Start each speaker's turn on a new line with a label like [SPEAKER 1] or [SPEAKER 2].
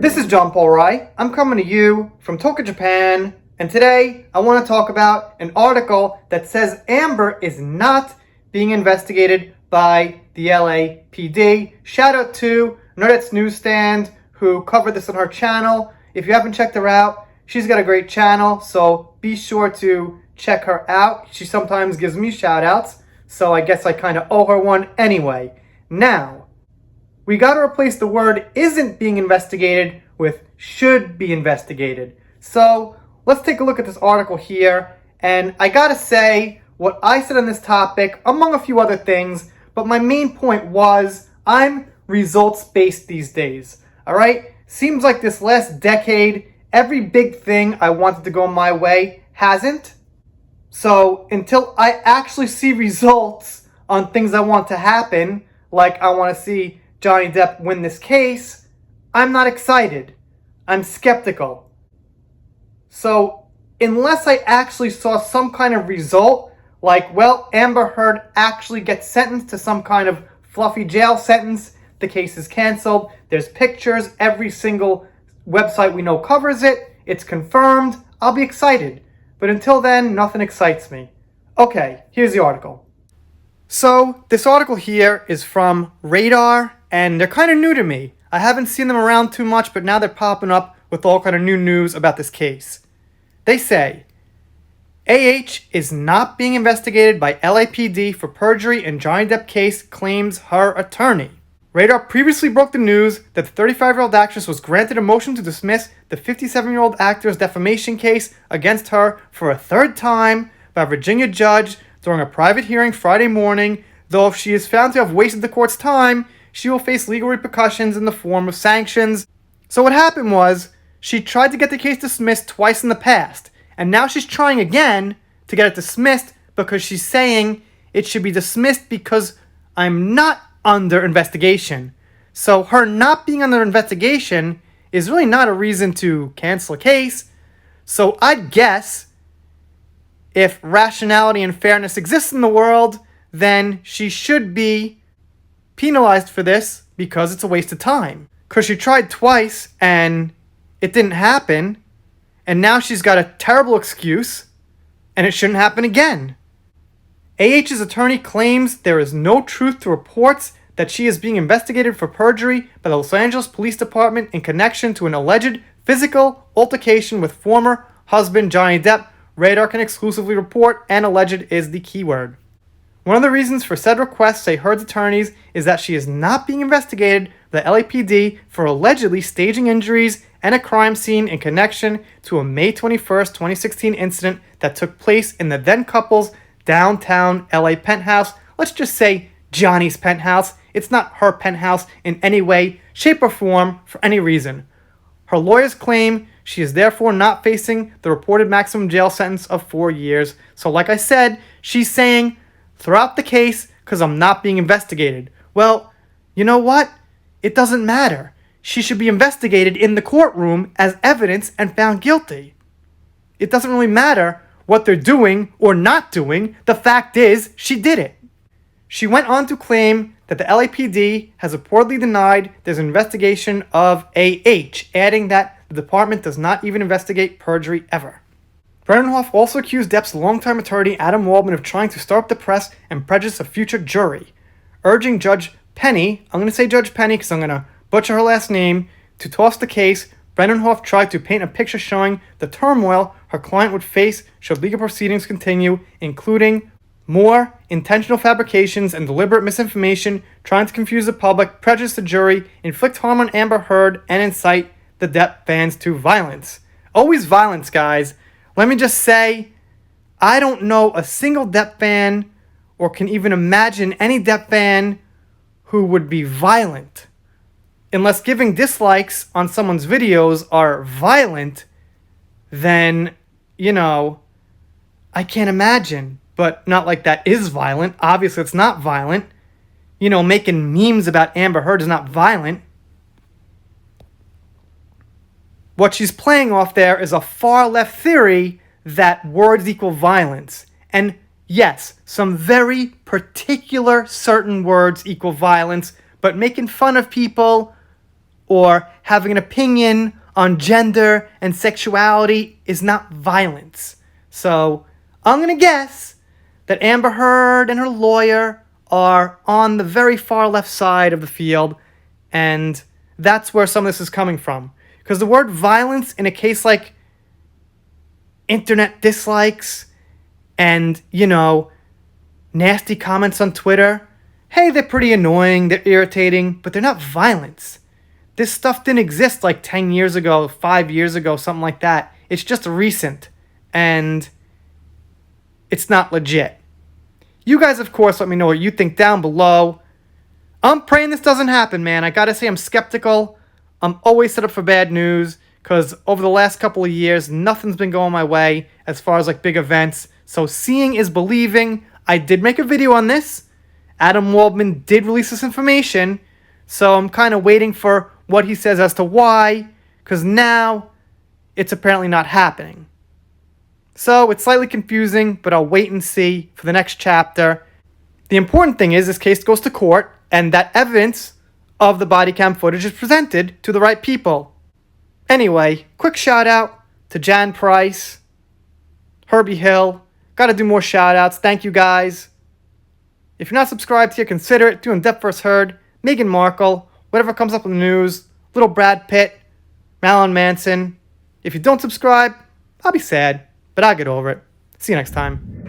[SPEAKER 1] This is John Paul Rai. I'm coming to you from Tokyo, Japan, and today I want to talk about an article that says Amber is not being investigated by the LAPD. Shout out to Nerdette's Newsstand who covered this on her channel. If you haven't checked her out, she's got a great channel, so be sure to check her out. She sometimes gives me shout outs, so I guess I kind of owe her one anyway. Now, we got to replace the word isn't being investigated with should be investigated. So let's take a look at this article here. And I got to say what I said on this topic, among a few other things, but my main point was I'm results-based these days. All right? Seems like this last decade, every big thing I wanted to go my way hasn't. So until I actually see results on things I want to happen, like I want to see Johnny Depp win this case, I'm not excited. I'm skeptical. So unless I actually saw some kind of result, like, well, Amber Heard actually gets sentenced to some kind of fluffy jail sentence, the case is canceled, there's pictures, every single website we know covers it, it's confirmed, I'll be excited. But until then, nothing excites me. Okay, here's the article. So this article here is from Radar, and they're kind of new to me. I haven't seen them around too much, but now they're popping up with all kind of new news about this case. They say, AH is not being investigated by LAPD for perjury in Johnny Depp case, claims her attorney. Radar previously broke the news that the 35-year-old actress was granted a motion to dismiss the 57-year-old actor's defamation case against her for a third time by a Virginia judge during a private hearing Friday morning, though if she is found to have wasted the court's time, she will face legal repercussions in the form of sanctions. So what happened was, she tried to get the case dismissed twice in the past, and now she's trying again to get it dismissed because she's saying it should be dismissed because I'm not under investigation. So her not being under investigation is really not a reason to cancel a case. So I'd guess if rationality and fairness exists in the world, then she should be penalized for this because it's a waste of time. Because she tried twice and it didn't happen, and now she's got a terrible excuse and it shouldn't happen again. AH's attorney claims there is no truth to reports that she is being investigated for perjury by the Los Angeles Police Department in connection to an alleged physical altercation with former husband Johnny Depp. Radar can exclusively report, and alleged is the keyword. One of the reasons for said request, say Heard's attorneys, is that she is not being investigated by the LAPD for allegedly staging injuries and a crime scene in connection to a May 21st, 2016 incident that took place in the then couple's downtown LA penthouse. Let's just say Johnny's penthouse. It's not her penthouse in any way, shape, or form for any reason. Her lawyers claim she is therefore not facing the reported maximum jail sentence of 4 years. So like I said, she's saying throughout the case, because I'm not being investigated. Well, you know what? It doesn't matter. She should be investigated in the courtroom as evidence and found guilty. It doesn't really matter what they're doing or not doing. The fact is, she did it. She went on to claim that the LAPD has reportedly denied there's an investigation of AH, adding that the department does not even investigate perjury ever. Brennan Hoff also accused Depp's longtime attorney Adam Waldman of trying to stir up the press and prejudice a future jury, urging Judge Penny, I'm going to say Judge Penny because I'm going to butcher her last name, to toss the case. Brennan Hoff tried to paint a picture showing the turmoil her client would face should legal proceedings continue, including more intentional fabrications and deliberate misinformation, trying to confuse the public, prejudice the jury, inflict harm on Amber Heard, and incite the Depp fans to violence. Always violence, guys. Let me just say, I don't know a single Depp fan or can even imagine any Depp fan who would be violent. Unless giving dislikes on someone's videos are violent, then, I can't imagine. But not like that is violent. Obviously, it's not violent. Making memes about Amber Heard is not violent. What she's playing off there is a far left theory that words equal violence. And yes, some very particular certain words equal violence, but making fun of people or having an opinion on gender and sexuality is not violence. So I'm going to guess that Amber Heard and her lawyer are on the very far left side of the field, and that's where some of this is coming from. Because the word violence in a case like internet dislikes and, nasty comments on Twitter, hey, they're pretty annoying, they're irritating, but they're not violence. This stuff didn't exist like 10 years ago, 5 years ago, something like that. It's just recent, and it's not legit. You guys, of course, let me know what you think down below. I'm praying this doesn't happen, man. I gotta say, I'm skeptical. I'm always set up for bad news, because over the last couple of years, nothing's been going my way as far as like big events. So seeing is believing. I did make a video on this. Adam Waldman did release this information, so I'm kind of waiting for what he says as to why, because now it's apparently not happening. So it's slightly confusing, but I'll wait and see for the next chapter. The important thing is this case goes to court, and that evidence of the body cam footage is presented to the right people. Anyway, quick shout out to Jan Price, Herbie Hill. Gotta do more shout outs. Thank you guys. If you're not subscribed here, consider it. Doing Depth First Heard, Meghan Markle, whatever comes up in the news, little Brad Pitt, Marilyn Manson. If you don't subscribe, I'll be sad, but I'll get over it. See you next time.